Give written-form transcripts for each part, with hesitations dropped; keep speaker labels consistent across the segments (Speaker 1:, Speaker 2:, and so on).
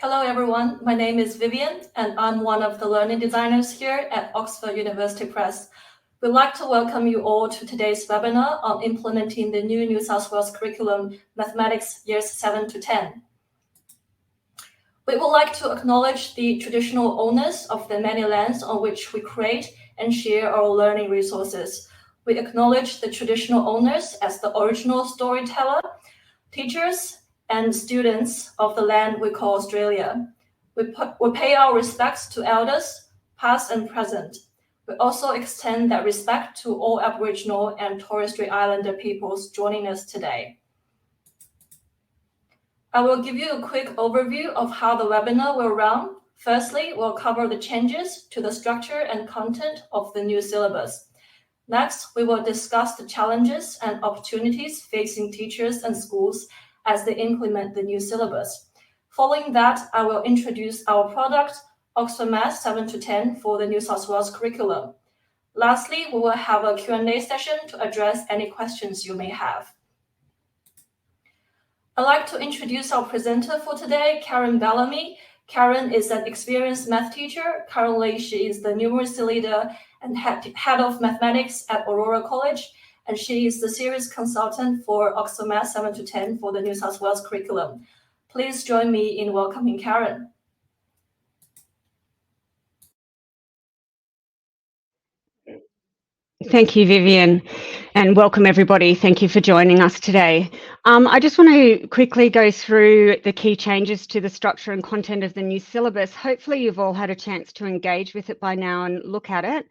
Speaker 1: Hello everyone, my name is Vivian and I'm one of the learning designers here at Oxford University Press. We'd like to welcome you all to today's webinar on implementing the new New South Wales curriculum, Mathematics Years 7 to 10. We would like to acknowledge the traditional owners of the many lands on which we create and share our learning resources. We acknowledge the traditional owners as the original storyteller, teachers, and students of the land we call Australia. We pay our respects to elders, past and present. We also extend that respect to all Aboriginal and Torres Strait Islander peoples joining us today. I will give you a quick overview of how the webinar will run. Firstly, we'll cover the changes to the structure and content of the new syllabus. Next, we will discuss the challenges and opportunities facing teachers and schools as they implement the new syllabus. Following that, I will introduce our product, Oxford Maths 7 to 10 for the New South Wales curriculum. Lastly, we will have a Q&A session to address any questions you may have. I'd like to introduce our presenter for today, Karen Bellamy. Karen is an experienced math teacher. Currently, she is the numeracy leader and head of mathematics at Aurora College, and she is the series consultant for Oxford Maths 7 to 10 for the New South Wales curriculum. Please join me in welcoming Karen.
Speaker 2: Thank you, Vivian, and welcome everybody. Thank you for joining us today. I just want to quickly go through the key changes to the structure and content of the new syllabus. Hopefully you've all had a chance to engage with it by now and look at it,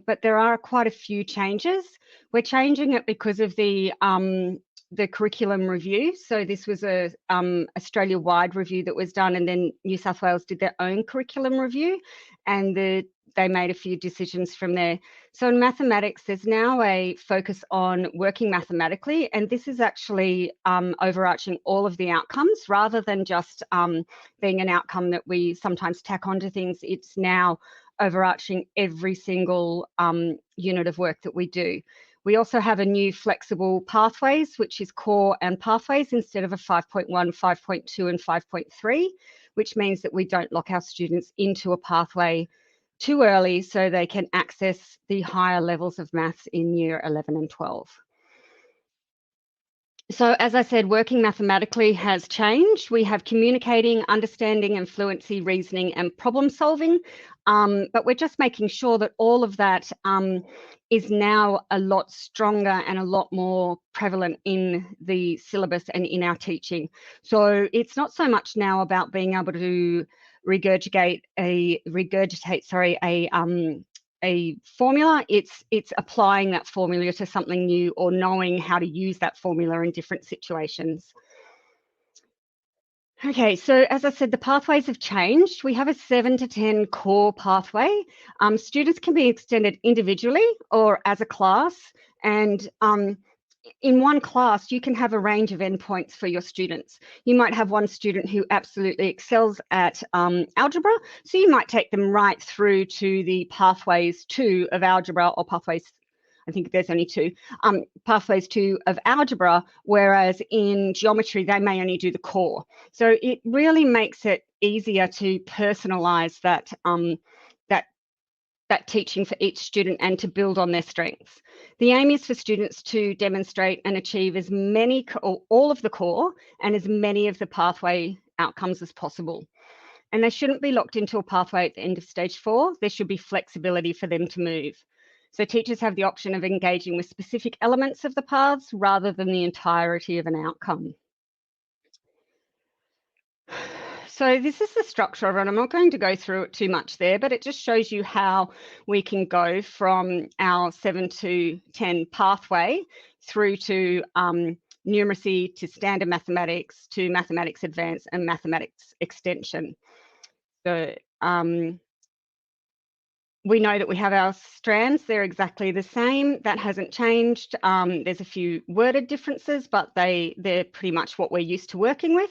Speaker 2: but there are quite a few changes. We're changing it because of the curriculum review. So this was a Australia-wide review that was done, and then New South Wales did their own curriculum review, and they made a few decisions from there. So in mathematics, there's now a focus on working mathematically, and this is actually overarching all of the outcomes rather than just being an outcome that we sometimes tack onto things. It's now overarching every single unit of work that we do. We also have a new flexible pathways, which is core and pathways instead of a 5.1, 5.2 and 5.3, which means that we don't lock our students into a pathway too early so they can access the higher levels of maths in year 11 and 12. So as I said, working mathematically has changed. We have communicating, understanding and fluency, reasoning and problem solving, but we're just making sure that all of that is now a lot stronger and a lot more prevalent in the syllabus and in our teaching. So it's not so much now about being able to regurgitate a formula. It's applying that formula to something new or knowing how to use that formula in different situations. Okay, so as I said, the pathways have changed. We have a 7 to 10 core pathway. Students can be extended individually or as a class, and in one class, you can have a range of endpoints for your students. You might have one student who absolutely excels at algebra, so you might take them right through to the pathways 2 of algebra, or pathways, I think there's only 2, pathways 2 of algebra, whereas in geometry, they may only do the core. So it really makes it easier to personalize that teaching for each student and to build on their strengths. The aim is for students to demonstrate and achieve as many, or all of the core and as many of the pathway outcomes as possible. And they shouldn't be locked into a pathway at the end of stage 4. There should be flexibility for them to move. So teachers have the option of engaging with specific elements of the paths rather than the entirety of an outcome. So this is the structure of it. I'm not going to go through it too much there, but it just shows you how we can go from our 7 to 10 pathway through to numeracy, to standard mathematics, to mathematics advanced and mathematics extension. So we know that we have our strands. They're exactly the same. That hasn't changed. There's a few worded differences, but they're pretty much what we're used to working with.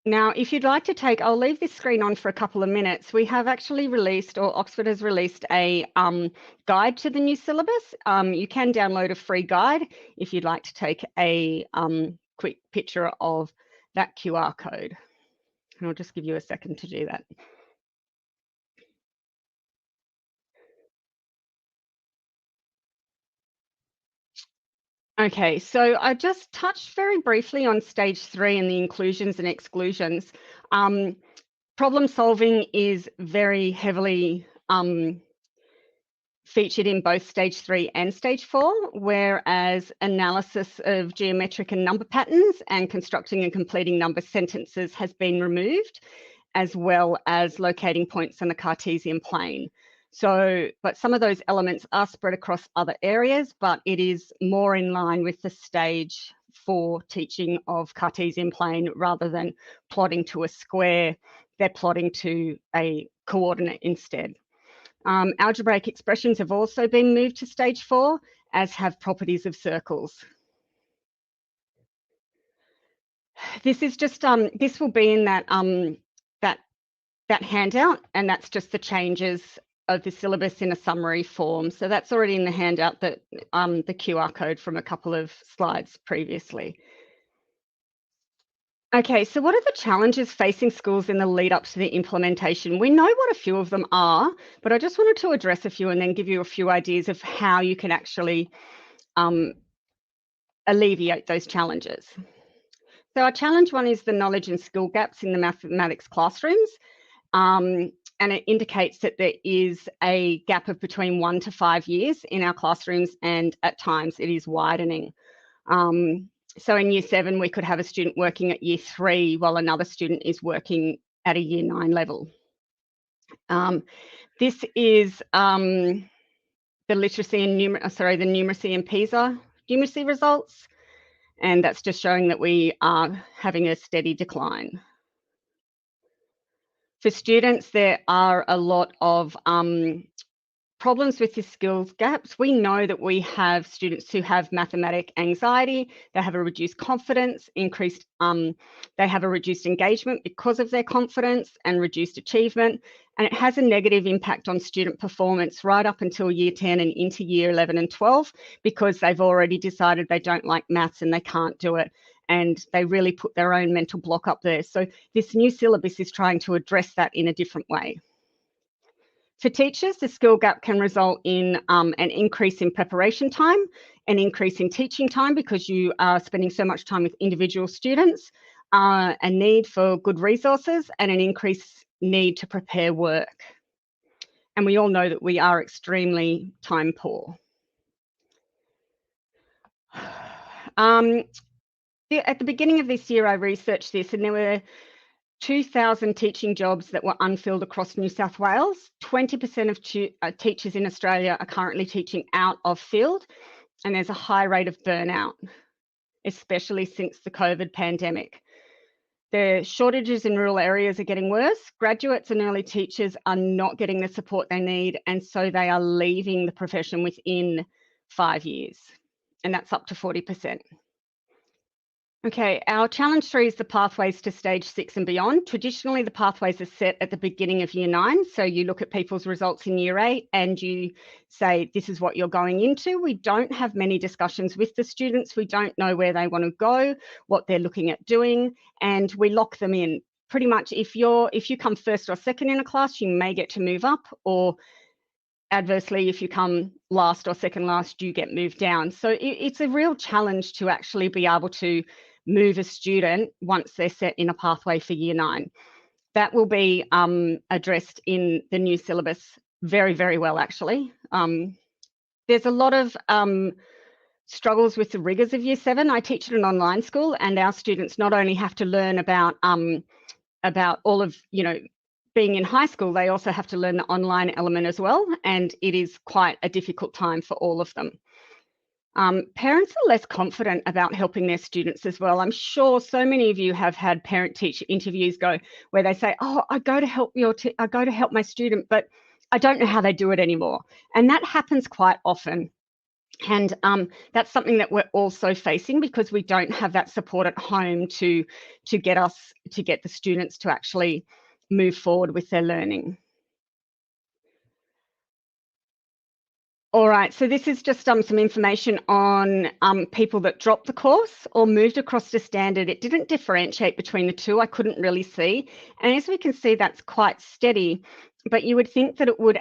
Speaker 2: Now, if you'd like to take, I'll leave this screen on for a couple of minutes. We have actually released, or Oxford has released, a guide to the new syllabus. You can download a free guide if you'd like to take a quick picture of that QR code. And I'll just give you a second to do that. Okay, so I just touched very briefly on stage 3 and the inclusions and exclusions. Problem solving is very heavily featured in both stage 3 and stage 4, whereas analysis of geometric and number patterns and constructing and completing number sentences has been removed, as well as locating points on the Cartesian plane. So, but some of those elements are spread across other areas, but it is more in line with the stage 4 teaching of Cartesian plane rather than plotting to a square. They're plotting to a coordinate instead. Algebraic expressions have also been moved to stage 4, as have properties of circles. This is just this will be in that that handout, and that's just the changes of the syllabus in a summary form. So that's already in the handout, that the QR code from a couple of slides previously. Okay, so what are the challenges facing schools in the lead up to the implementation? We know what a few of them are, but I just wanted to address a few and then give you a few ideas of how you can actually alleviate those challenges. So our challenge one is the knowledge and skill gaps in the mathematics classrooms. And it indicates that there is a gap of between 1 to 5 years in our classrooms, and at times it is widening. So in year 7, we could have a student working at year 3 while another student is working at a year 9 level. This is the literacy and the numeracy and PISA numeracy results, and that's just showing that we are having a steady decline. For students, there are a lot of problems with the skills gaps. We know that we have students who have mathematic anxiety, they have a reduced confidence, they have a reduced engagement because of their confidence and reduced achievement, and it has a negative impact on student performance right up until year 10 and into year 11 and 12, because they've already decided they don't like maths and they can't do it, and they really put their own mental block up there. So this new syllabus is trying to address that in a different way. For teachers, the skill gap can result in an increase in preparation time, an increase in teaching time because you are spending so much time with individual students, a need for good resources, and an increased need to prepare work. And we all know that we are extremely time poor. At the beginning of this year, I researched this, and there were 2,000 teaching jobs that were unfilled across New South Wales. 20% of teachers in Australia are currently teaching out of field, and there's a high rate of burnout, especially since the COVID pandemic. The shortages in rural areas are getting worse. Graduates and early teachers are not getting the support they need, and so they are leaving the profession within 5 years, and that's up to 40%. Okay, our challenge 3 is the pathways to stage 6 and beyond. Traditionally, the pathways are set at the beginning of year 9. So you look at people's results in year 8 and you say, this is what you're going into. We don't have many discussions with the students. We don't know where they want to go, what they're looking at doing, and we lock them in. Pretty much if you come first or second in a class, you may get to move up, or adversely, if you come last or second last, you get moved down. So it's a real challenge to actually be able to move a student once they're set in a pathway for year 9. That will be addressed in the new syllabus very, very well, actually. There's a lot of struggles with the rigors of year 7. I teach at an online school, and our students not only have to learn about all of, being in high school, they also have to learn the online element as well, and it is quite a difficult time for all of them. Parents are less confident about helping their students as well. I'm sure so many of you have had parent-teacher interviews go where they say, "Oh, I go to help my student, but I don't know how they do it anymore," and that happens quite often. And that's something that we're also facing because we don't have that support at home to get the students to actually move forward with their learning. All right, so this is just some information on people that dropped the course or moved across to standard. It didn't differentiate between the two. I couldn't really see. And as we can see, that's quite steady, but you would think that it would,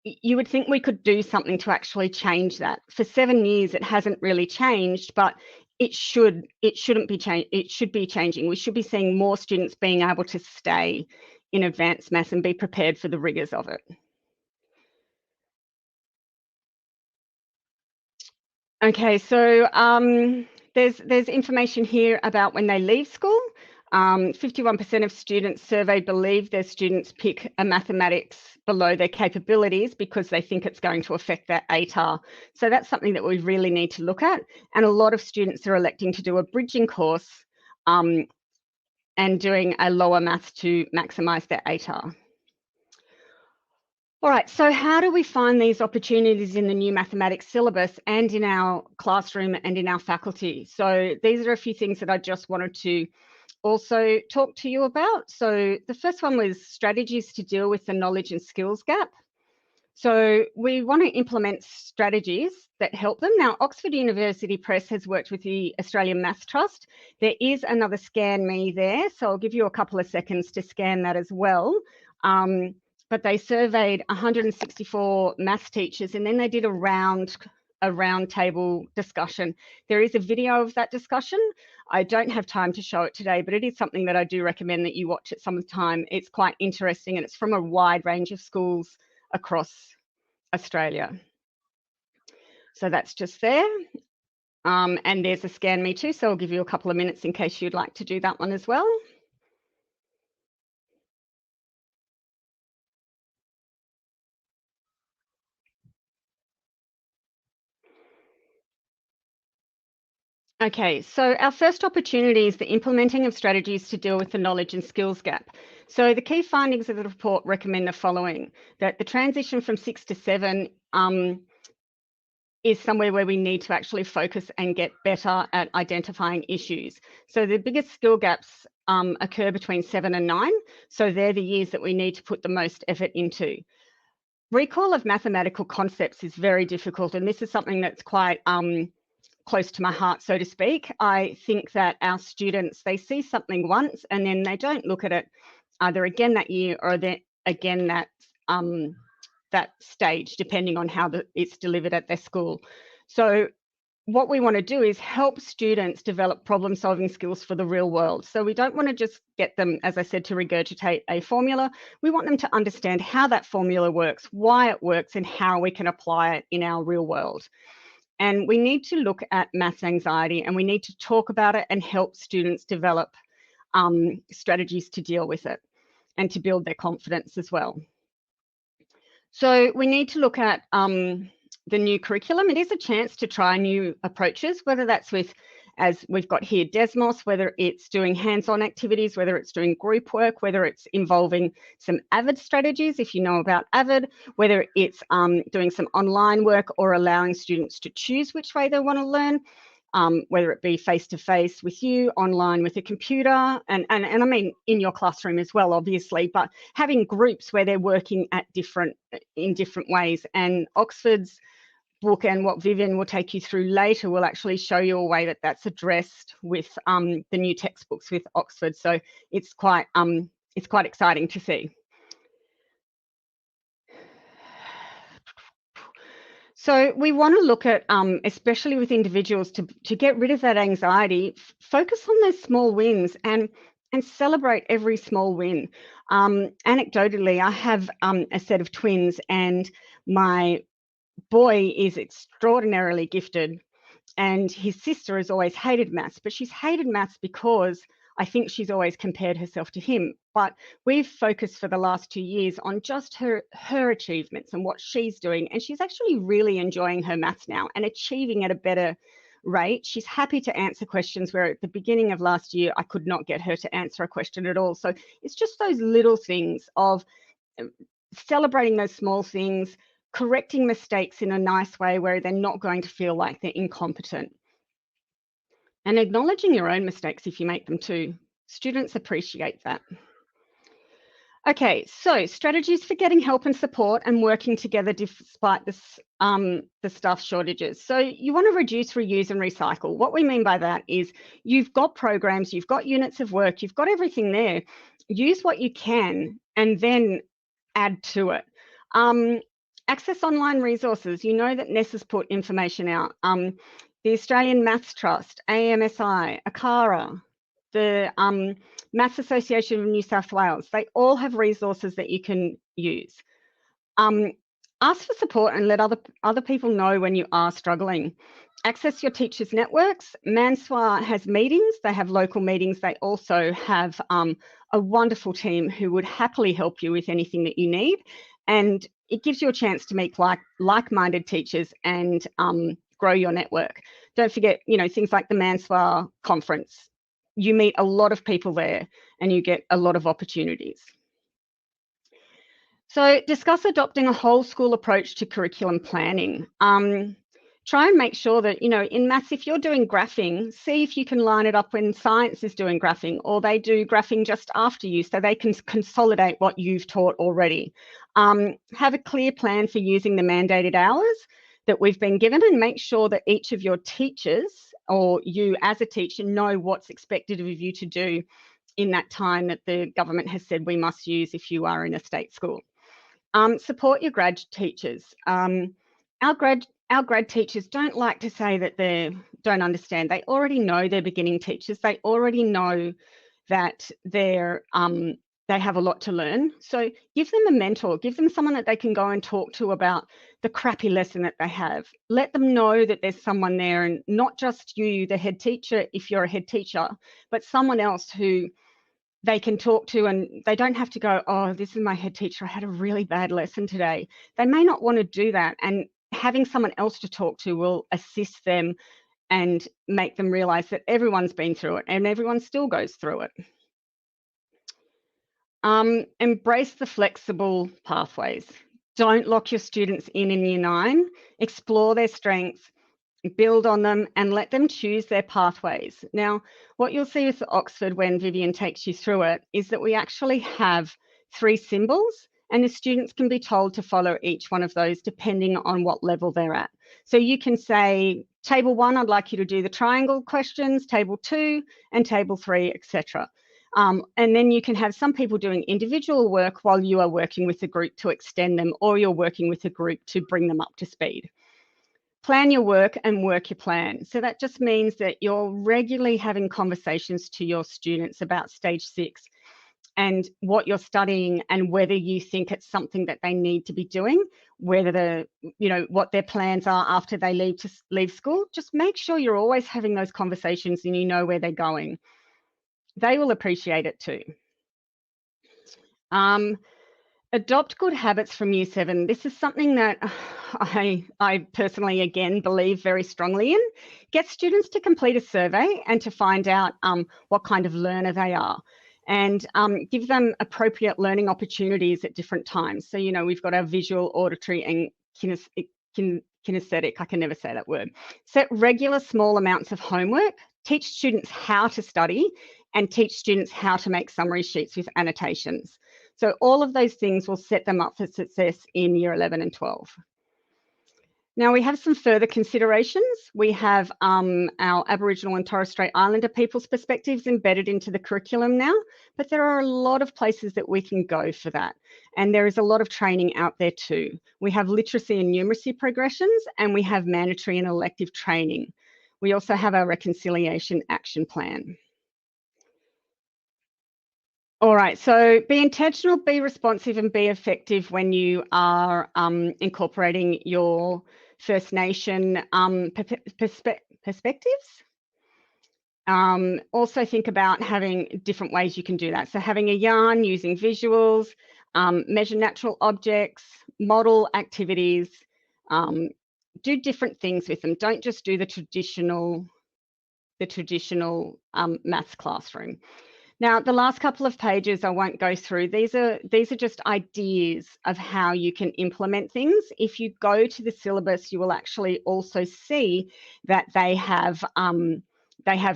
Speaker 2: you would think we could do something to actually change that. For 7 years, it hasn't really changed, but it shouldn't be changed. It should be changing. We should be seeing more students being able to stay in advanced maths and be prepared for the rigors of it. Okay, so there's information here about when they leave school. 51% of students surveyed believe their students pick a mathematics below their capabilities because they think it's going to affect their ATAR. So that's something that we really need to look at. And a lot of students are electing to do a bridging course and doing a lower maths to maximise their ATAR. All right, so how do we find these opportunities in the new mathematics syllabus and in our classroom and in our faculty? So these are a few things that I just wanted to also talk to you about. So the first one was strategies to deal with the knowledge and skills gap. So we want to implement strategies that help them. Now, Oxford University Press has worked with the Australian Maths Trust. There is another Scan Me there, so I'll give you a couple of seconds to scan that as well. But they surveyed 164 maths teachers, and then they did a round table discussion. There is a video of that discussion. I don't have time to show it today, but it is something that I do recommend that you watch at some time. It's quite interesting, and it's from a wide range of schools across Australia. So that's just there. And there's a Scan Me too, so I'll give you a couple of minutes in case you'd like to do that one as well. Okay, so our first opportunity is the implementing of strategies to deal with the knowledge and skills gap. So the key findings of the report recommend the following: that the transition from 6 to 7 is somewhere where we need to actually focus and get better at identifying issues. So the biggest skill gaps occur between 7 and 9. So they're the years that we need to put the most effort into. Recall of mathematical concepts is very difficult, and this is something that's quite close to my heart, so to speak. I think that our students, they see something once and then they don't look at it either again that year or then again that stage, depending on how it's delivered at their school. So what we want to do is help students develop problem-solving skills for the real world. So we don't want to just get them, as I said, to regurgitate a formula. We want them to understand how that formula works, why it works, and how we can apply it in our real world. And we need to look at maths anxiety, and we need to talk about it and help students develop strategies to deal with it and to build their confidence as well. So we need to look at the new curriculum. It is a chance to try new approaches, whether that's with, as we've got here, Desmos, whether it's doing hands-on activities, whether it's doing group work, whether it's involving some AVID strategies, if you know about AVID, whether it's doing some online work or allowing students to choose which way they want to learn, whether it be face-to-face with you, online with a computer, and I mean in your classroom as well, obviously, but having groups where they're working at in different ways. And Oxford's book, and what Vivian will take you through later, will actually show you a way that that's addressed with the new textbooks with Oxford. So it's quite exciting to see. So we want to look at, especially with individuals, to get rid of that anxiety, focus on those small wins and celebrate every small win. Anecdotally, I have a set of twins, and my boy is extraordinarily gifted, and his sister has always hated maths, but she's hated maths because I think she's always compared herself to him. But we've focused for the last 2 years on just her achievements and what she's doing, and she's actually really enjoying her maths now and achieving at a better rate. She's happy to answer questions where at the beginning of last year I could not get her to answer a question at all. So it's just those little things of celebrating those small things, correcting mistakes in a nice way where they're not going to feel like they're incompetent. And acknowledging your own mistakes if you make them too. Students appreciate that. Okay, so strategies for getting help and support and working together despite this, the staff shortages. So you want to reduce, reuse and recycle. What we mean by that is you've got programs, you've got units of work, you've got everything there. Use what you can and then add to it. Access online resources. You know that NES has put information out. The Australian Maths Trust, AMSI, ACARA, the Maths Association of New South Wales, they all have resources that you can use. Ask for support and let other people know when you are struggling. Access your teachers' networks. Manswa has meetings, they have local meetings. They also have a wonderful team who would happily help you with anything that you need. And it gives you a chance to meet like-minded teachers and grow your network. Don't forget, you know, things like the Manswa conference. You meet a lot of people there and you get a lot of opportunities. So discuss adopting a whole school approach to curriculum planning. Try and make sure that, you know, in maths, if you're doing graphing, see if you can line it up when science is doing graphing, or they do graphing just after you so they can consolidate what you've taught already. Have a clear plan for using the mandated hours that we've been given and make sure that each of your teachers or you as a teacher know what's expected of you to do in that time that the government has said we must use if you are in a state school. Support your grad teachers. Our grad teachers don't like to say that they don't understand. They already know they're beginning teachers. They already know that they have a lot to learn. So give them a mentor, give them someone that they can go and talk to about the crappy lesson that they have. Let them know that there's someone there, and not just you, the head teacher, if you're a head teacher, but someone else who they can talk to, and they don't have to go, oh, this is my head teacher, I had a really bad lesson today. They may not want to do that, and having someone else to talk to will assist them and make them realize that everyone's been through it and everyone still goes through it. Embrace the flexible pathways. Don't lock your students in Year 9. Explore their strengths, build on them, and let them choose their pathways. Now, what you'll see with Oxford when Vivian takes you through it is that we actually have 3 symbols, and the students can be told to follow each one of those depending on what level they're at. So you can say, table 1, I'd like you to do the triangle questions, table 2, and table 3, etc. And then you can have some people doing individual work while you are working with a group to extend them, or you're working with a group to bring them up to speed. Plan your work and work your plan. So that just means that you're regularly having conversations to your students about stage 6 and what you're studying and whether you think it's something that they need to be doing, whether what their plans are after they leave school. Just make sure you're always having those conversations and you know where they're going. They will appreciate it too. Adopt good habits from Year 7. This is something that I personally, again, believe very strongly in. Get students to complete a survey and to find out what kind of learner they are, and give them appropriate learning opportunities at different times. So, we've got our visual, auditory and kinesthetic, I can never say that word. Set regular small amounts of homework, teach students how to study, and teach students how to make summary sheets with annotations. So all of those things will set them up for success in Year 11 and 12. Now we have some further considerations. We have our Aboriginal and Torres Strait Islander people's perspectives embedded into the curriculum now, but there are a lot of places that we can go for that. And there is a lot of training out there too. We have literacy and numeracy progressions, and we have mandatory and elective training. We also have our reconciliation action plan. All right, so be intentional, be responsive, and be effective when you are incorporating your First Nation perspectives. Also think about having different ways you can do that. So having a yarn, using visuals, measure natural objects, model activities, do different things with them. Don't just do the traditional maths classroom. Now, the last couple of pages I won't go through. These are just ideas of how you can implement things. If you go to the syllabus, you will actually also see that they have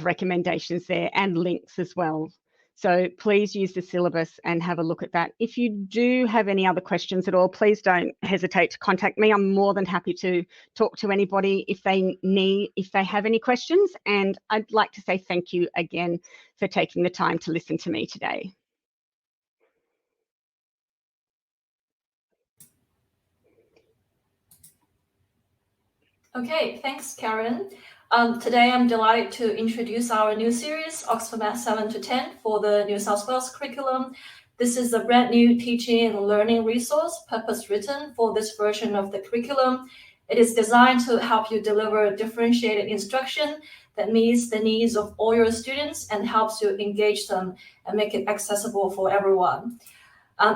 Speaker 2: recommendations there and links as well. So please use the syllabus and have a look at that. If you do have any other questions at all, please don't hesitate to contact me. I'm more than happy to talk to anybody if they have any questions. And I'd like to say thank you again for taking the time to listen to me today.
Speaker 1: Okay, thanks, Karen. Today, I'm delighted to introduce our new series, Oxford Math 7 to 10, for the New South Wales curriculum. This is a brand new teaching and learning resource, purpose-written for this version of the curriculum. It is designed to help you deliver differentiated instruction that meets the needs of all your students and helps you engage them and make it accessible for everyone.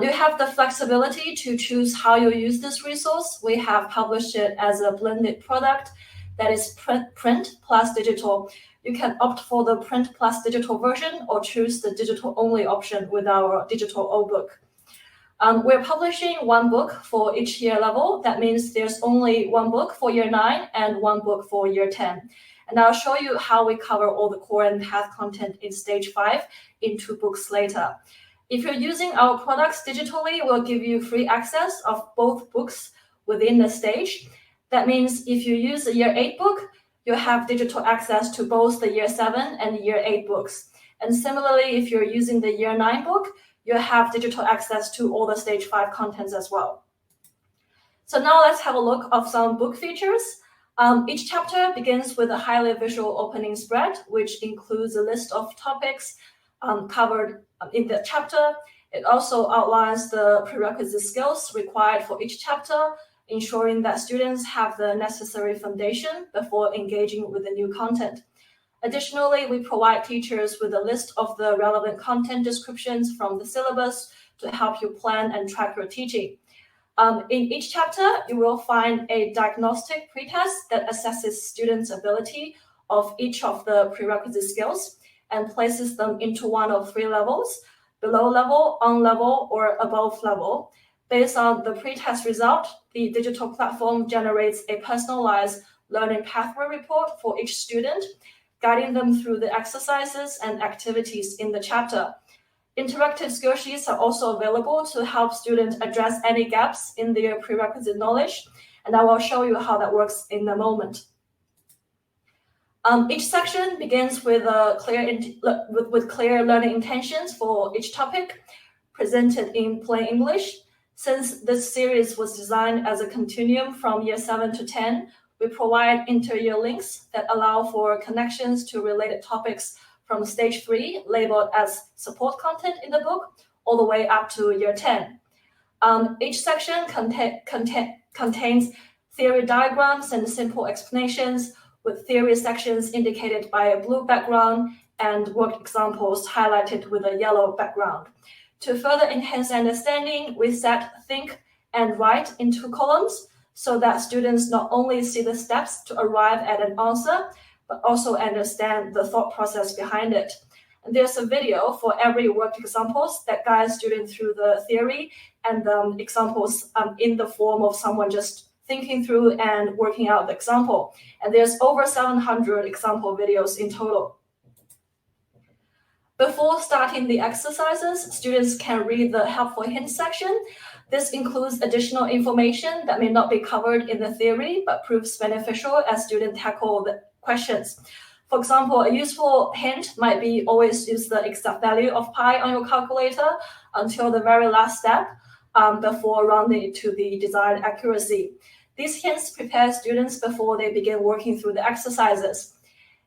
Speaker 1: You have the flexibility to choose how you use this resource. We have published it as a blended product that is print plus digital. You can opt for the print plus digital version or choose the digital only option with our digital O-book. We're publishing one book for each year level. That means there's only one book for year 9 and one book for year 10. And I'll show you how we cover all the core and math content in stage 5 in 2 books later. If you're using our products digitally, we'll give you free access of both books within the stage. That means if you use the year 8 book, you have digital access to both the year 7 and year 8 books. And similarly, if you're using the year 9 book, you have digital access to all the stage 5 contents as well. So now let's have a look at some book features. Each chapter begins with a highly visual opening spread, which includes a list of topics covered in the chapter. It also outlines the prerequisite skills required for each chapter, ensuring that students have the necessary foundation before engaging with the new content. Additionally, we provide teachers with a list of the relevant content descriptions from the syllabus to help you plan and track your teaching. In each chapter, you will find a diagnostic pretest that assesses students' ability of each of the prerequisite skills and places them into one of 3 levels: below level, on level, or above level. Based on the pretest result, the digital platform generates a personalized learning pathway report for each student, guiding them through the exercises and activities in the chapter. Interactive skill sheets are also available to help students address any gaps in their prerequisite knowledge, and I will show you how that works in a moment. Each section begins with clear learning intentions for each topic, presented in plain English. Since this series was designed as a continuum from year 7 to 10, we provide inter-year links that allow for connections to related topics from stage 3, labeled as support content in the book, all the way up to year 10. Each section contains theory diagrams and simple explanations, with theory sections indicated by a blue background and work examples highlighted with a yellow background. To further enhance understanding, we set think and write in 2 columns so that students not only see the steps to arrive at an answer, but also understand the thought process behind it. And there's a video for every work examples that guides students through the theory and examples in the form of someone just thinking through and working out the example. And there's over 700 example videos in total. Before starting the exercises, students can read the helpful hints section. This includes additional information that may not be covered in the theory, but proves beneficial as students tackle the questions. For example, a useful hint might be always use the exact value of pi on your calculator until the very last step before rounding it to the desired accuracy. These hints prepare students before they begin working through the exercises.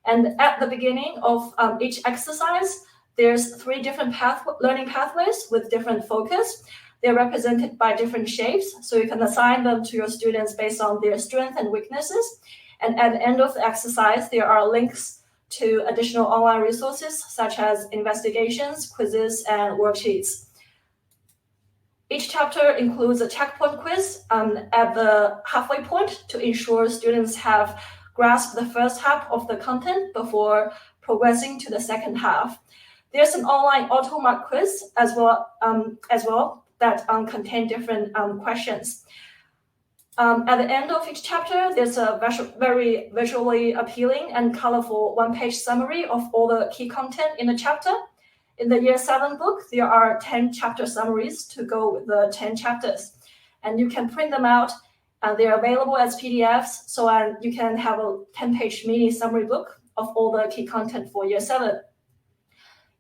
Speaker 1: And at the beginning of each exercise, there's 3 different learning pathways with different focus. They're represented by different shapes, so you can assign them to your students based on their strengths and weaknesses. And at the end of the exercise, there are links to additional online resources such as investigations, quizzes, and worksheets. Each chapter includes a checkpoint quiz at the halfway point to ensure students have grasped the first half of the content before progressing to the second half. There's an online auto-mark quiz as well that contain different questions. At the end of each chapter, there's a very visually appealing and colorful 1-page summary of all the key content in the chapter. In the Year 7 book, there are 10 chapter summaries to go with the 10 chapters. And you can print them out, and they're available as PDFs, so you can have a 10-page mini summary book of all the key content for Year 7.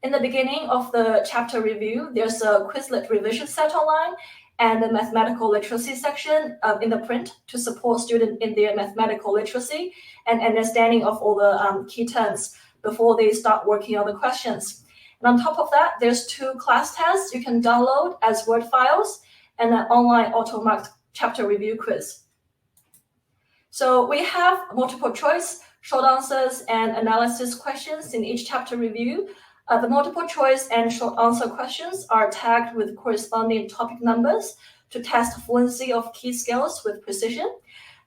Speaker 1: In the beginning of the chapter review, there's a Quizlet revision set online and a mathematical literacy section in the print to support students in their mathematical literacy and understanding of all the key terms before they start working on the questions. And on top of that, there's 2 class tests you can download as Word files and an online auto-marked chapter review quiz. So we have multiple choice, short answers, and analysis questions in each chapter review. The multiple choice and short answer questions are tagged with corresponding topic numbers to test fluency of key skills with precision.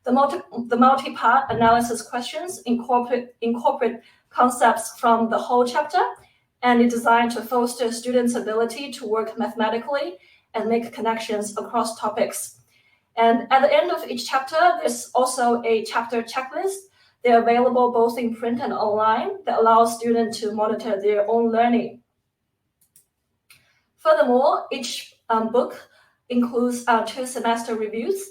Speaker 1: The multi-part analysis questions incorporate concepts from the whole chapter and is designed to foster students' ability to work mathematically and make connections across topics. And at the end of each chapter, there's also a chapter checklist. They're available both in print and online that allows students to monitor their own learning. Furthermore, each book includes 2 semester reviews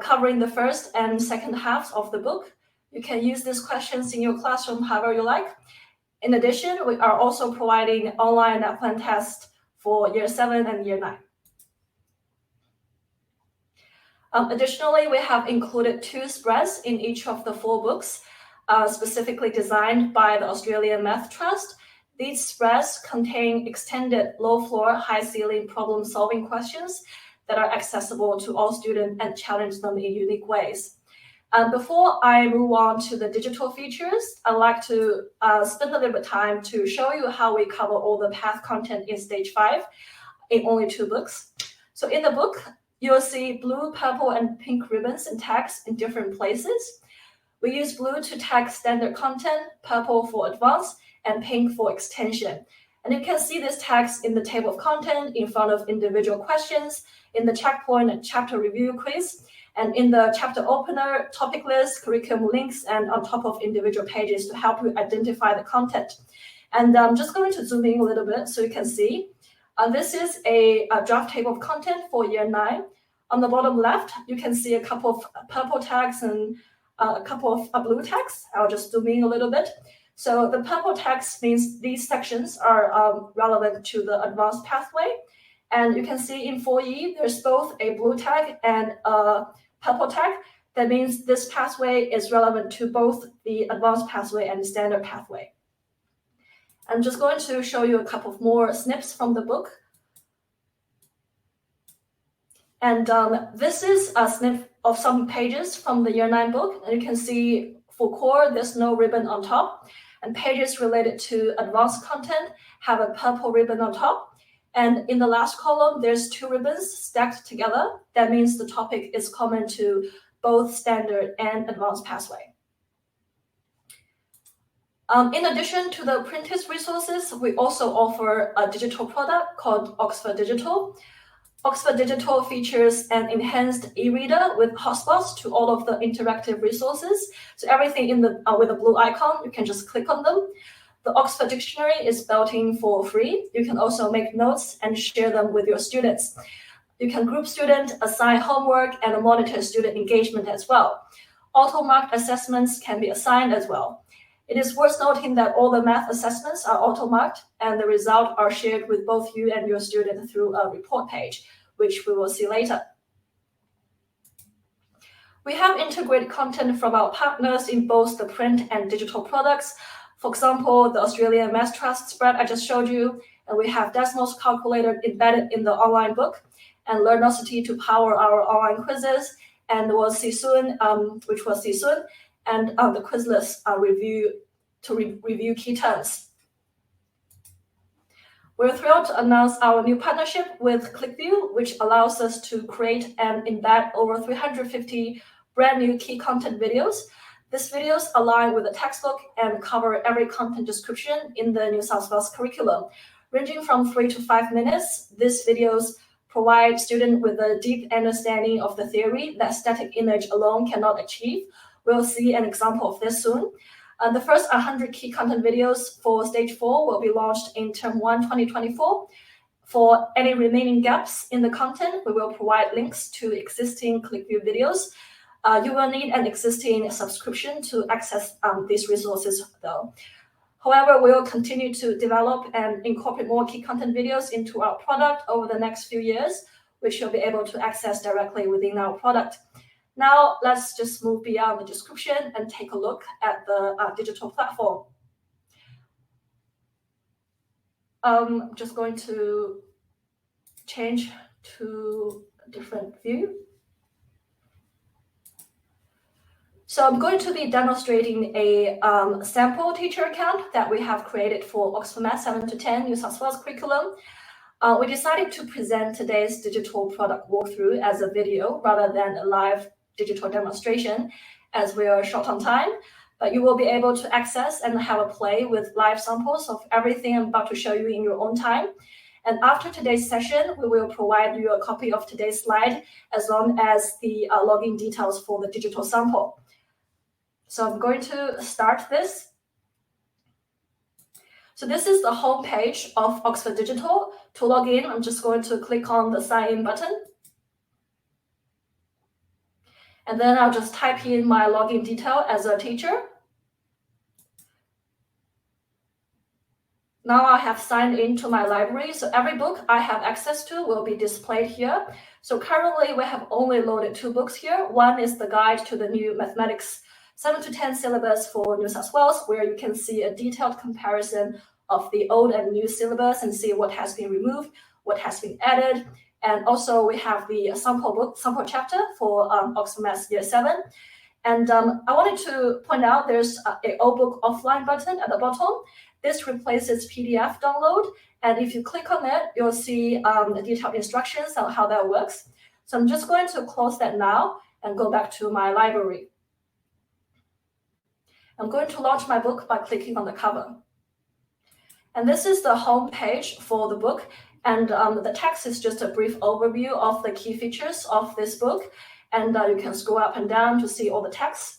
Speaker 1: covering the first and second halves of the book. You can use these questions in your classroom however you like. In addition, we are also providing online NAPLAN tests for Year 7 and Year 9. Additionally, we have included 2 spreads in each of the 4 books, specifically designed by the Australian Math Trust. These spreads contain extended low-floor, high-ceiling problem-solving questions that are accessible to all students and challenge them in unique ways. Before I move on to the digital features, I'd like to spend a little bit of time to show you how we cover all the path content in Stage 5 in only 2 books. So in the book, you'll see blue, purple, and pink ribbons and tags in different places. We use blue to tag standard content, purple for advanced, and pink for extension. And you can see these tags in the table of content in front of individual questions, in the checkpoint and chapter review quiz, and in the chapter opener, topic list, curriculum links, and on top of individual pages to help you identify the content. And I'm just going to zoom in a little bit so you can see. This is a draft table of content for Year 9. On the bottom left, you can see a couple of purple tags and a couple of blue tags. I'll just zoom in a little bit. So the purple tags means these sections are relevant to the advanced pathway. And you can see in 4E, there's both a blue tag and a purple tag. That means this pathway is relevant to both the advanced pathway and the standard pathway. I'm just going to show you a couple of more snips from the book. And this is a snip of some pages from the Year 9 book. And you can see for core, there's no ribbon on top. And pages related to advanced content have a purple ribbon on top. And in the last column, there's 2 ribbons stacked together. That means the topic is common to both standard and advanced pathway. In addition to the printed resources, we also offer a digital product called Oxford Digital. Oxford Digital features an enhanced e-reader with hotspots to all of the interactive resources. So everything in the with a blue icon, you can just click on them. The Oxford Dictionary is built in for free. You can also make notes and share them with your students. You can group student, assign homework, and monitor student engagement as well. Auto-marked assessments can be assigned as well. It is worth noting that all the math assessments are auto-marked, and the results are shared with both you and your student through a report page, which we will see later. We have integrated content from our partners in both the print and digital products. For example, the Australian Math Trust spread I just showed you, and we have Desmos calculator embedded in the online book, and Learnosity to power our online quizzes, and we'll see soon, which we'll see soon, and the Quizlet review to review key terms. We're thrilled to announce our new partnership with Clickview, which allows us to create and embed over 350 brand new key content videos. These videos align with the textbook and cover every content description in the New South Wales curriculum. Ranging from 3 to 5 minutes, these videos provide students with a deep understanding of the theory that static image alone cannot achieve. We'll see an example of this soon. The first 100 key content videos for stage 4 will be launched in term 1, 2024. For any remaining gaps in the content, we will provide links to existing Clickview videos. You will need an existing subscription to access these resources though. However, we will continue to develop and incorporate more key content videos into our product over the next few years, which you'll be able to access directly within our product. Now, let's just move beyond the description and take a look at the digital platform. I'm just going to change to a different view. So I'm going to be demonstrating a sample teacher account that we have created for Oxford Math 7 to 10 New South Wales curriculum. We decided to present today's digital product walkthrough as a video rather than a live digital demonstration, as we are short on time, but you will be able to access and have a play with live samples of everything I'm about to show you in your own time. And after today's session, we will provide you a copy of today's slide, as well as the login details for the digital sample. So I'm going to start this. So this is the home page of Oxford Digital. To log in, I'm just going to click on the sign in button. And then I'll just type in my login detail as a teacher. Now I have signed into my library, so every book I have access to will be displayed here. So currently we have only loaded 2 books here. One is the guide to the new Mathematics 7 to 10 syllabus for New South Wales, where you can see a detailed comparison of the old and new syllabus and see what has been removed, what has been added. And also we have the sample chapter for Oxford Maths Year 7. And I wanted to point out there's an old book offline button at the bottom. This replaces PDF download. And if you click on it, you'll see the detailed instructions on how that works. So I'm just going to close that now and go back to my library. I'm going to launch my book by clicking on the cover. And this is the home page for the book. And the text is just a brief overview of the key features of this book. And you can scroll up and down to see all the text.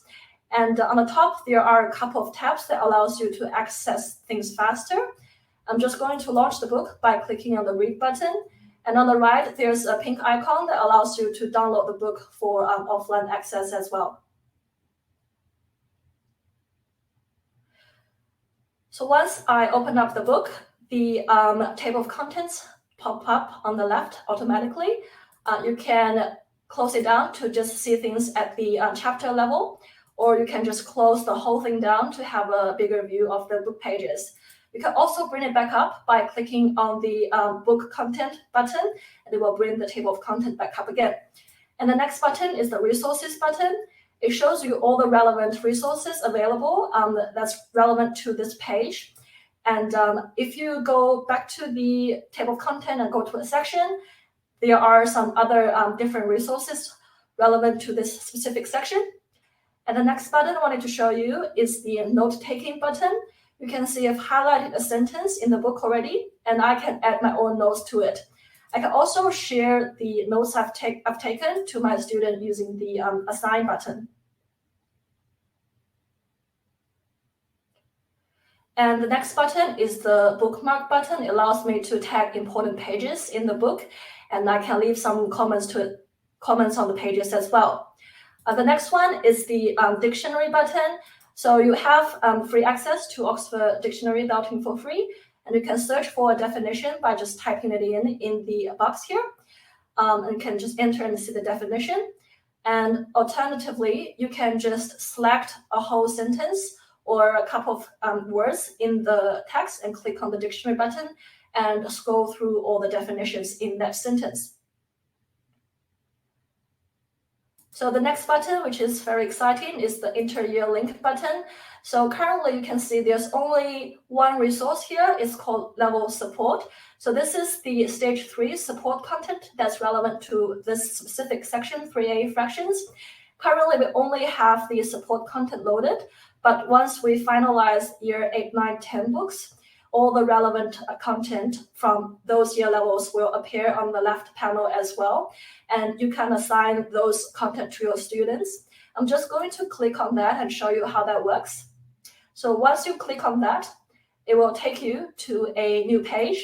Speaker 1: And on the top, there are a couple of tabs that allows you to access things faster. I'm just going to launch the book by clicking on the read button. And on the right, there's a pink icon that allows you to download the book for offline access as well. So once I open up the book, the table of contents pop up on the left automatically. You can close it down to just see things at the chapter level, or you can just close the whole thing down to have a bigger view of the book pages. You can also bring it back up by clicking on the book content button, and it will bring the table of content back up again. And the next button is the resources button. It shows you all the relevant resources available that's relevant to this page. And if you go back to the table of content and go to a section, there are some other different resources relevant to this specific section. And the next button I wanted to show you is the note-taking button. You can see I've highlighted a sentence in the book already, and I can add my own notes to it. I can also share the notes I've taken to my student using the assign button. And the next button is the bookmark button. It allows me to tag important pages in the book, and I can leave some comments on the pages as well. The next one is the dictionary button. So you have free access to Oxford Dictionary downloading for free, and you can search for a definition by just typing it in the box here, and can just enter and see the definition. And alternatively, you can just select a whole sentence or a couple of words in the text and click on the dictionary button and scroll through all the definitions in that sentence. So the next button, which is very exciting, is the inter-year link button. So currently you can see there's only one resource here. It's called level support. So this is the stage 3 support content that's relevant to this specific section, 3A fractions. Currently we only have the support content loaded, but once we finalize year 8, 9, 10 books, all the relevant content from those year levels will appear on the left panel as well. And you can assign those content to your students. I'm just going to click on that and show you how that works. So once you click on that, it will take you to a new page.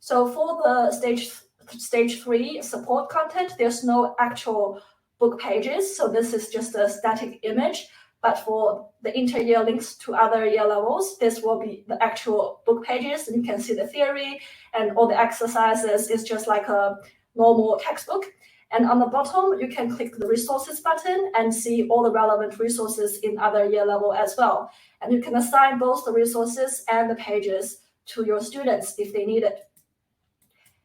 Speaker 1: So for the stage 3 support content, there's no actual book pages. So this is just a static image. But for the inter-year links to other year levels, this will be the actual book pages. And you can see the theory and all the exercises is just like a normal textbook. And on the bottom, you can click the resources button and see all the relevant resources in other year level as well. And you can assign both the resources and the pages to your students if they need it.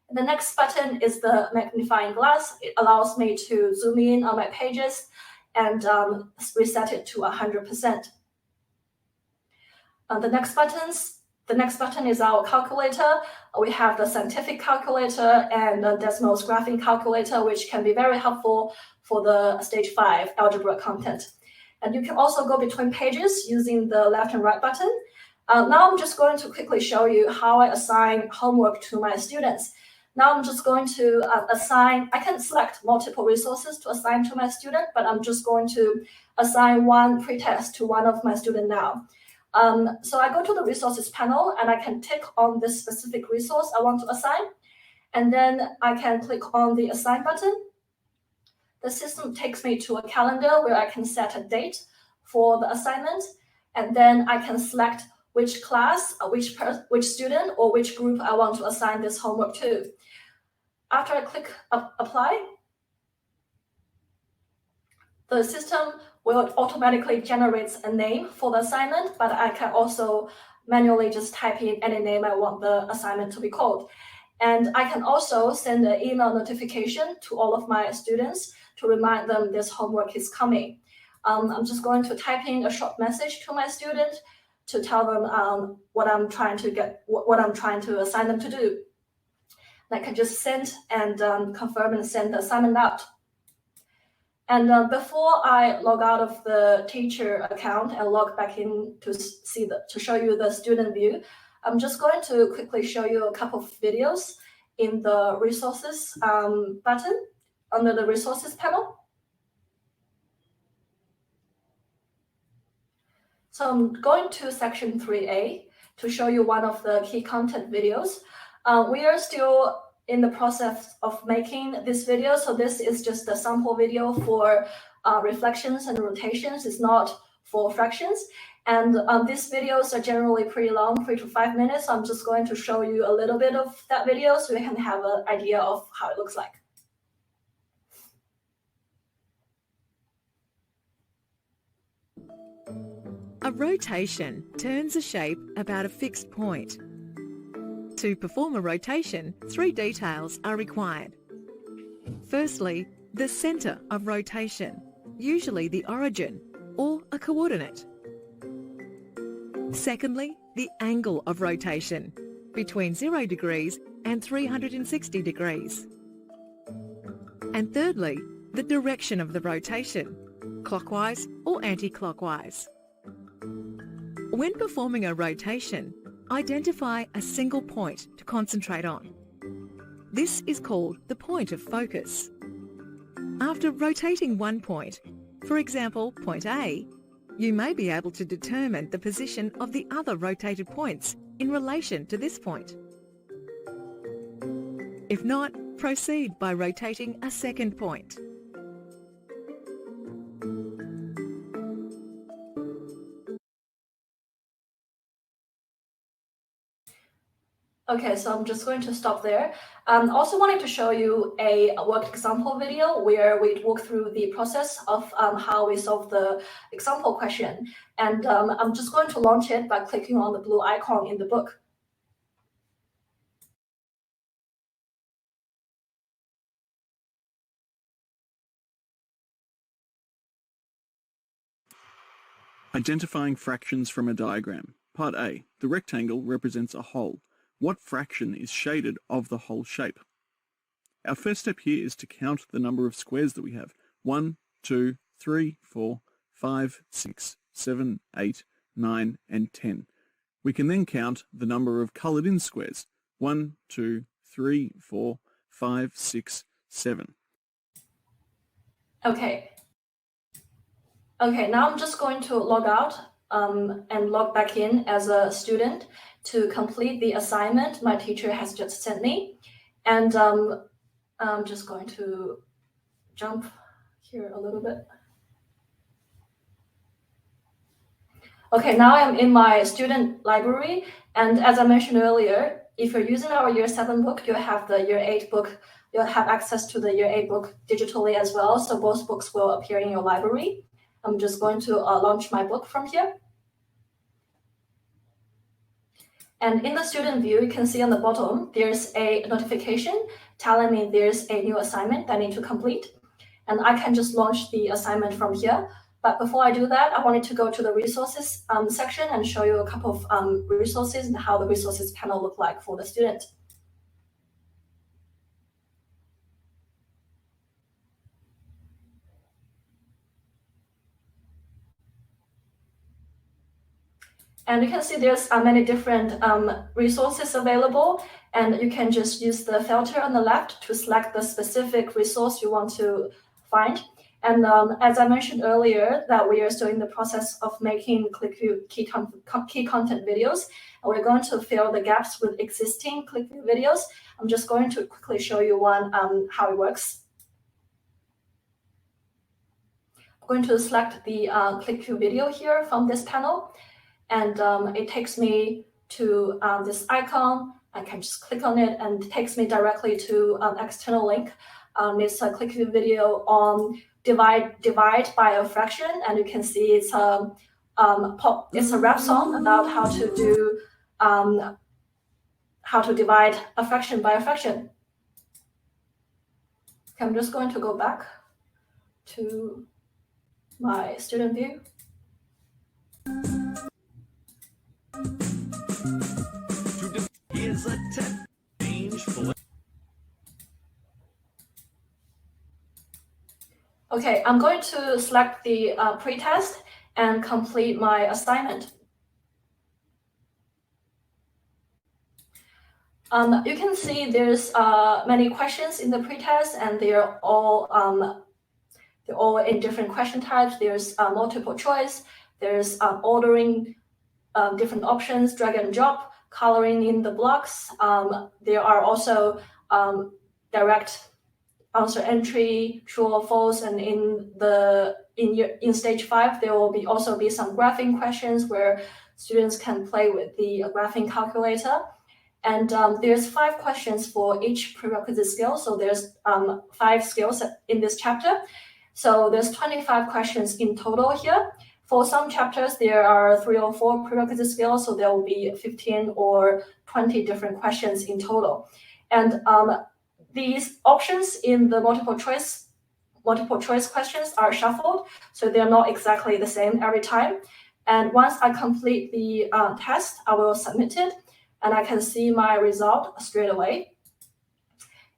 Speaker 1: And the next button is the magnifying glass. It allows me to zoom in on my pages and reset it to 100%. The next button is our calculator. We have the scientific calculator and the Desmos graphing calculator, which can be very helpful for the stage 5 algebra content. And you can also go between pages using the left and right button. Now I'm just going to quickly show you how I assign homework to my students. Now I'm just going to assign, I can select multiple resources to assign to my student, but I'm just going to assign one pretest to one of my students now. So I go to the resources panel and I can tick on this specific resource I want to assign. And then I can click on the assign button. The system takes me to a calendar where I can set a date for the assignment. And then I can select which class, which student or which group I want to assign this homework to. After I click apply, the system will automatically generate a name for the assignment, but I can also manually just type in any name I want the assignment to be called. And I can also send an email notification to all of my students to remind them this homework is coming. I'm just going to type in a short message to my student to tell them what I'm trying to assign them to do. And I can just send and confirm and send the assignment out. And before I log out of the teacher account and log back in to show you the student view, I'm just going to quickly show you a couple of videos in the resources button under the resources panel. So I'm going to section 3A to show you one of the key content videos. We are still in the process of making this video, so this is just a sample video for reflections and rotations. It's not for fractions. And these videos are generally pretty long, 3 to 5 minutes. So I'm just going to show you a little bit of that video so you can have an idea of how it looks like.
Speaker 3: A rotation turns a shape about a fixed point. To perform a rotation, 3 details are required. Firstly, the centre of rotation, usually the origin or a coordinate. Secondly, the angle of rotation, between 0 degrees and 360 degrees. And thirdly, the direction of the rotation, clockwise or anti-clockwise. When performing a rotation, identify a single point to concentrate on. This is called the point of focus. After rotating one point, for example, point A, you may be able to determine the position of the other rotated points in relation to this point. If not, proceed by rotating a second point.
Speaker 1: Okay, so I'm just going to stop there. Also wanted to show you a worked example video where we walk through the process of how we solve the example question. And I'm just going to launch it by clicking on the blue icon in the book.
Speaker 4: Identifying fractions from a diagram. Part A. The rectangle represents a whole. What fraction is shaded of the whole shape? Our first step here is to count the number of squares that we have. 1, 2, 3, 4, 5, 6, 7, 8, 9, and 10. We can then count the number of coloured in squares. 1, 2, 3, 4, 5, 6, 7. Okay, now I'm just going to log out
Speaker 1: and log back in as a student to complete the assignment my teacher has just sent me. And I'm just going to jump here a little bit. Okay, now I'm in my student library. And as I mentioned earlier, if you're using our Year 7 book, you'll have the Year 8 book. You'll have access to the Year 8 book digitally as well. So both books will appear in your library. I'm just going to launch my book from here. And in the student view, you can see on the bottom, there's a notification telling me there's a new assignment that I need to complete. And I can just launch the assignment from here. But before I do that, I wanted to go to the resources section and show you a couple of resources and how the resources panel look like for the student. And you can see there's many different resources available, and you can just use the filter on the left to select the specific resource you want to find. And as I mentioned earlier, that we are still in the process of making Clickview key content videos, and we're going to fill the gaps with existing Clickview videos. I'm just going to quickly show you one how it works. I'm going to select the Clickview video here from this panel. And it takes me to this icon. I can just click on it and it takes me directly to an external link. It's a Clickview video on divide by a fraction, and you can see it's a rap song about how to divide a fraction by a fraction. Okay, I'm just going to go back to my student view. Okay, I'm going to select the pretest and complete my assignment. You can see there's many questions in the pretest, and they're all in different question types. There's multiple choice. There's ordering different options, drag and drop, coloring in the blocks. There are also direct answer entry, true or false, and in stage 5 there will also be some graphing questions where students can play with the graphing calculator. And there's 5 questions for each prerequisite skill. So there's 5 skills in this chapter. So there's 25 questions in total here. For some chapters, there are 3 or 4 prerequisite skills, so there will be 15 or 20 different questions in total. And these options in the multiple choice questions are shuffled, so they're not exactly the same every time. And once I complete the test, I will submit it, and I can see my result straight away.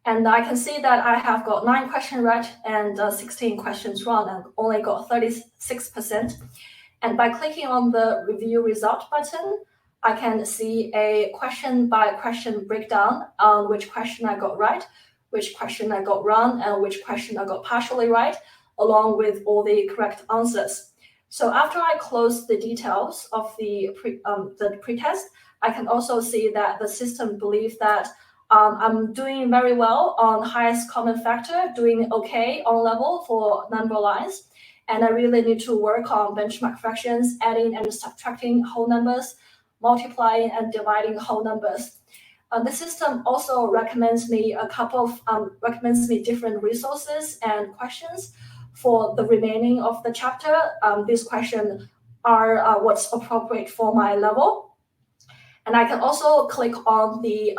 Speaker 1: And I can see that I have got 9 questions right and 16 questions wrong, and only got 36%. And by clicking on the review result button, I can see a question by question breakdown on which question I got right, which question I got wrong, and which question I got partially right, along with all the correct answers. So after I close the details of the pretest, I can also see that the system believes that I'm doing very well on highest common factor, doing okay on level for number lines. And I really need to work on benchmark fractions, adding and subtracting whole numbers, multiplying and dividing whole numbers. The system also recommends me different resources and questions for the remaining of the chapter. These questions are what's appropriate for my level. And I can also click on the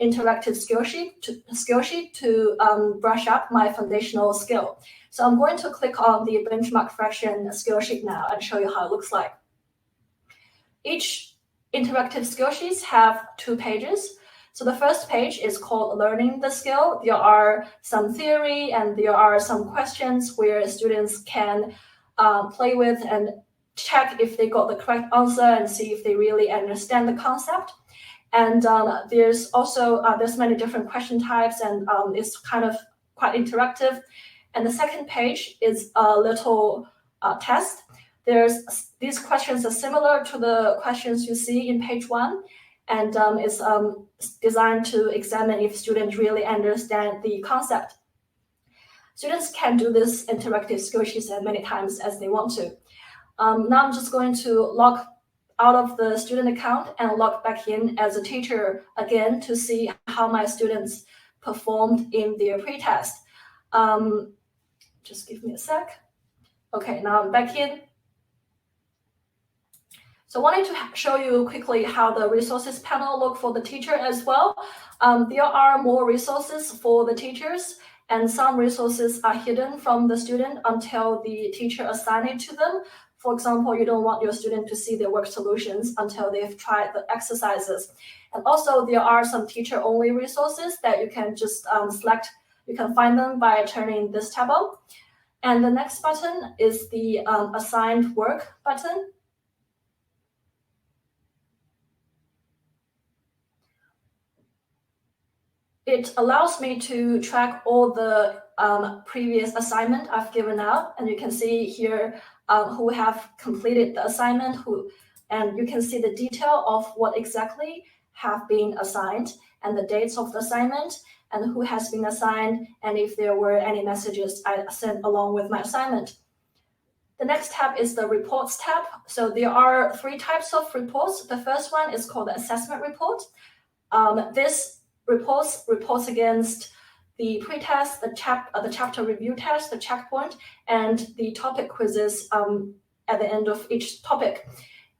Speaker 1: interactive skill sheet to brush up my foundational skill. So I'm going to click on the benchmark fraction skill sheet now and show you how it looks like. Each interactive skill sheets have 2 pages. So the first page is called Learning the Skill. There are some theory and there are some questions where students can play with and check if they got the correct answer and see if they really understand the concept. And there's also there's many different question types, and it's kind of quite interactive. And the second page is a little test These questions are similar to the questions you see in page 1, and it's designed to examine if students really understand the concept. Students can do this interactive skill sheets as many times as they want to. Now I'm just going to log out of the student account and log back in as a teacher again to see how my students performed in their pretest. Just give me a sec. Okay, now I'm back in. So I wanted to show you quickly how the resources panel look for the teacher as well. There are more resources for the teachers, and some resources are hidden from the student until the teacher assigns it to them. For example, you don't want your student to see their work solutions until they've tried the exercises. And also there are some teacher-only resources that you can just select. You can find them by turning this tab on. And the next button is the assigned work button. It allows me to track all the previous assignment I've given out, and you can see here who have completed the assignment, and you can see the detail of what exactly have been assigned and the dates of the assignment and who has been assigned and if there were any messages I sent along with my assignment. The next tab is the reports tab. So there are 3 types of reports. The first one is called the assessment report. This reports against the pretest, the chapter review test, the checkpoint, and the topic quizzes at the end of each topic.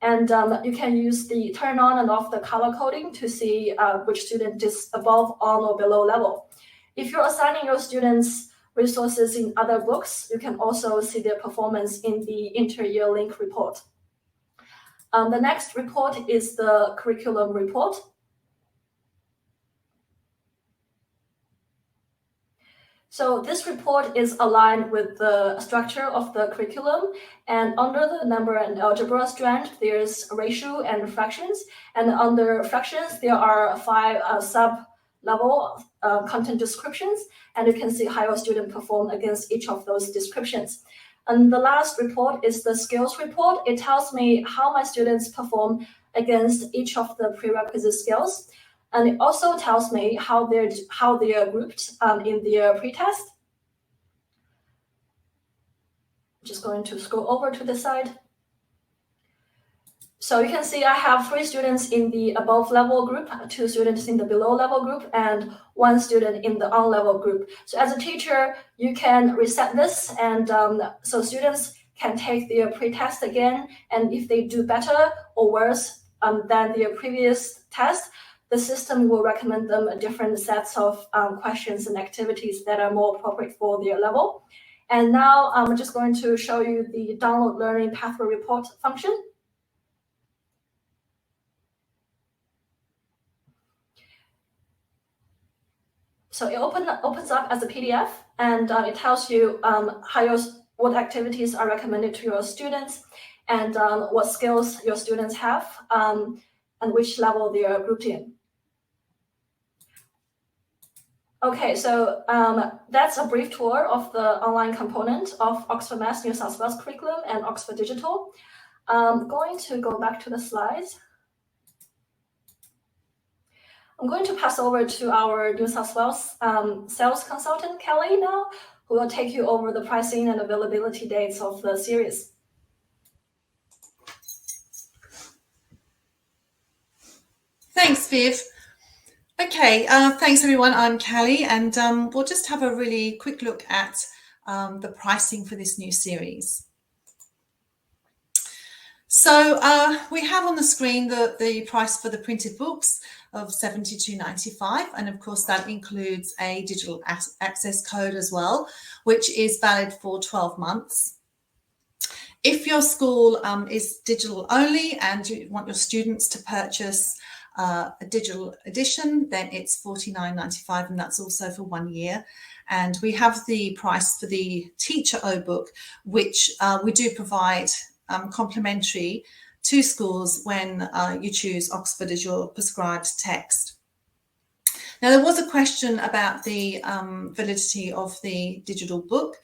Speaker 1: And you can use the turn on and off the color coding to see which student is above, on, or below level. If you're assigning your students resources in other books, you can also see their performance in the inter-year link report. The next report is the curriculum report. So this report is aligned with the structure of the curriculum, and under the number and algebra strand, there's ratio and fractions, and under fractions, there are 5 sub-level content descriptions, and you can see how your student performed against each of those descriptions. And the last report is the skills report. It tells me how my students perform against each of the prerequisite skills. And it also tells me how they are grouped in their pretest. Just going to scroll over to the side. So you can see I have 3 students in the above level group, 2 students in the below level group, and 1 student in the on level group. So as a teacher, you can reset this, and so students can take their pretest again, and if they do better or worse than their previous test, the system will recommend them a different sets of questions and activities that are more appropriate for their level. And now I'm just going to show you the download learning pathway report function. So it opens up as a PDF, and it tells you what activities are recommended to your students, and what skills your students have, and which level they are grouped in. Okay, so that's a brief tour of the online component of Oxford Maths New South Wales curriculum and Oxford Digital. I'm going to go back to the slides. I'm going to pass over to our New South Wales sales consultant, Kelly, now, who will take you over the pricing and availability dates of the series.
Speaker 5: Thanks, Viv. Okay, thanks everyone. I'm Callie, and we'll just have a really quick look at the pricing for this new series. So we have on the screen the price for the printed books of $72.95, and of course that includes a digital access code as well, which is valid for 12 months. If your school is digital only and you want your students to purchase a digital edition, then it's $49.95, and that's also for 1 year. And we have the price for the teacher O book, which we do provide complimentary to schools when you choose Oxford as your prescribed text. Now, there was a question about the validity of the digital book,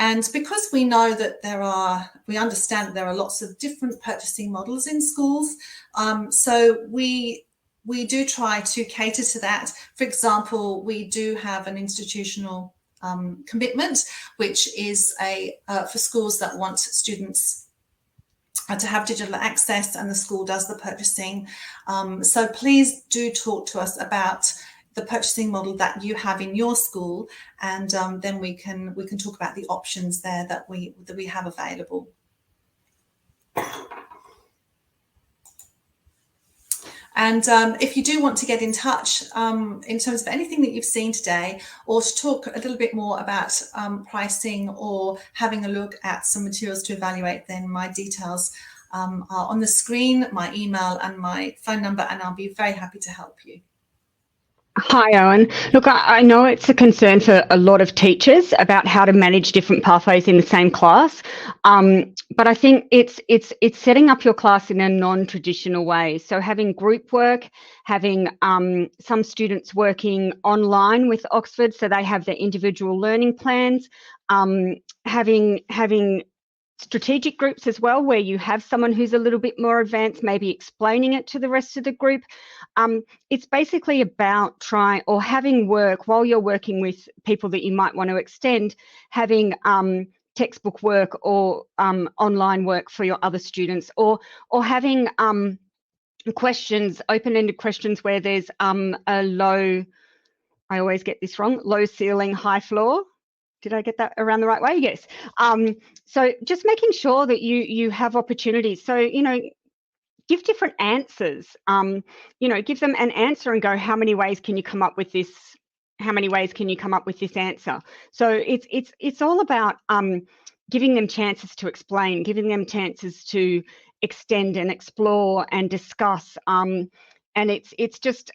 Speaker 5: And because we know that we understand that there are lots of different purchasing models in schools, so we do try to cater to that. For example, we do have an institutional commitment, which is for schools that want students to have digital access, and the school does the purchasing. So please do talk to us about the purchasing model that you have in your school, and then we can talk about the options there that we have available. And if you do want to get in touch in terms of anything that you've seen today, or to talk a little bit more about pricing or having a look at some materials to evaluate, then my details are on the screen, my email and my phone number, and I'll be very happy to help you.
Speaker 2: Hi, Owen. Look, I know it's a concern for a lot of teachers about how to manage different pathways in the same class, but I think it's setting up your class in a non-traditional way. So having group work, having some students working online with Oxford, so they have their individual learning plans, having strategic groups as well, where you have someone who's a little bit more advanced, maybe explaining it to the rest of the group. It's basically about having work while you're working with people that you might want to extend, having textbook work or online work for your other students, or having questions, open-ended questions where there's a low, I always get this wrong, low ceiling, high floor. Did I get that around the right way? Yes. So just making sure that you have opportunities. So, give different answers. Give them an answer and go, how many ways can you come up with this? How many ways can you come up with this answer? So it's all about giving them chances to explain, giving them chances to extend and explore and discuss. And it's just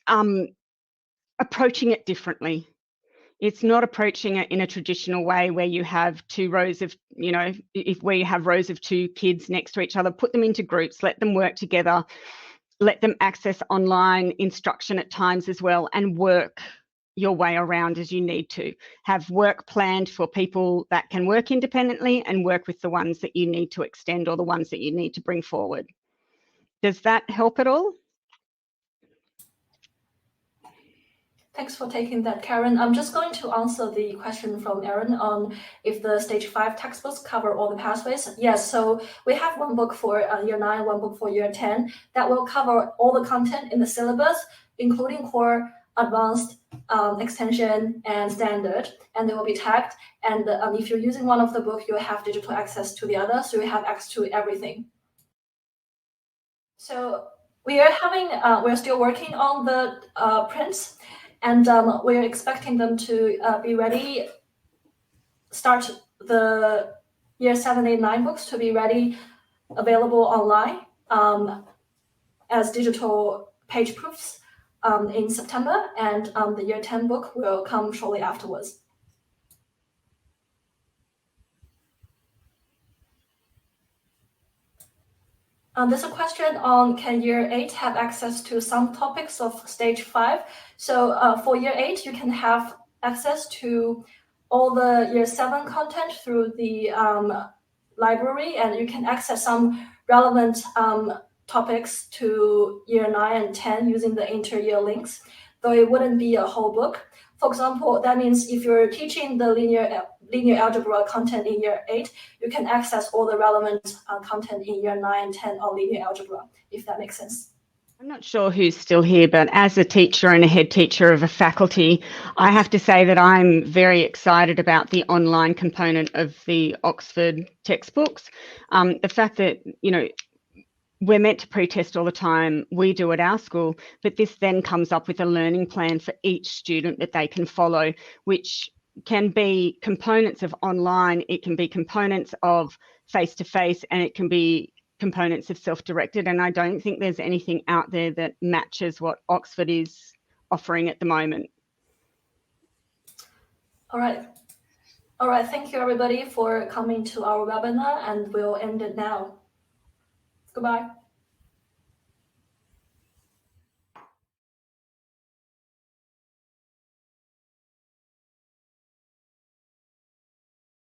Speaker 2: approaching it differently. It's not approaching it in a traditional way where you have two rows of, where you have rows of two kids next to each other. Put them into groups, let them work together, let them access online instruction at times as well, and work your way around as you need to. Have work planned for people that can work independently, and work with the ones that you need to extend or the ones that you need to bring forward. Does that help at all?
Speaker 1: Thanks for taking that, Karen. I'm just going to answer the question from Erin on if the Stage 5 textbooks cover all the pathways. Yes, so we have one book for Year 9, one book for Year 10 that will cover all the content in the syllabus, including core, advanced, extension, and standard, and they will be tagged. And if you're using one of the book, you'll have digital access to the other, so you have access to everything. So we're still working on the prints, and we're expecting them to be ready, start the Year 7, 8, 9 books to be ready, available online as digital page proofs in September, and the Year 10 book will come shortly afterwards. There's a question on, can Year 8 have access to some topics of Stage 5? So for Year 8, you can have access to all the Year 7 content through the library, and you can access some relevant topics to Year 9 and 10 using the inter-year links, though it wouldn't be a whole book. For example, that means if you're teaching the linear algebra content in Year 8, you can access all the relevant content in Year 9 and 10 on linear algebra, if that makes sense.
Speaker 2: I'm not sure who's still here, but as a teacher and a head teacher of a faculty, I have to say that I'm very excited about the online component of the Oxford textbooks. The fact that, we're meant to pretest all the time, we do at our school, but this then comes up with a learning plan for each student that they can follow, which can be components of online, it can be components of face-to-face, and it can be components of self-directed. And I don't think there's anything out there that matches what Oxford is offering at the moment.
Speaker 1: All right. Thank you, everybody, for coming to our webinar, and we'll end it now. Goodbye.